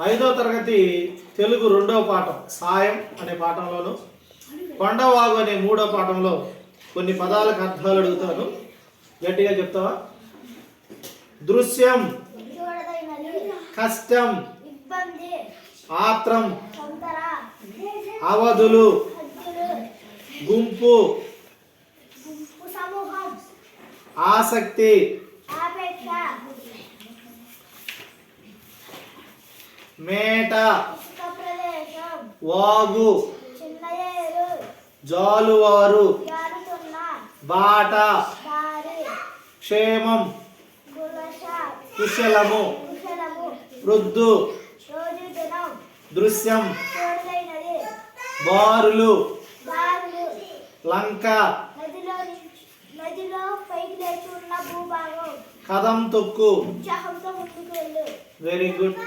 5వ తరగతి తెలుగు 2వ పాఠం సాయం అనే పాఠంలోను కొండవాగు అనే 3వ పాఠంలో కొన్ని పదాలకు అర్థాలు అడుగుతాను. గట్టిగా చెప్తావా? దృశ్యం, కష్టం, ఆత్రం, అవధులు, గుంపు, ఆసక్తి, మేట, వాగు, జాలువారు, బాట, క్షేమం, కుశలము, వృద్ధు, దృశ్యం, బారులు, లంక, కదం తొక్కు. Very good.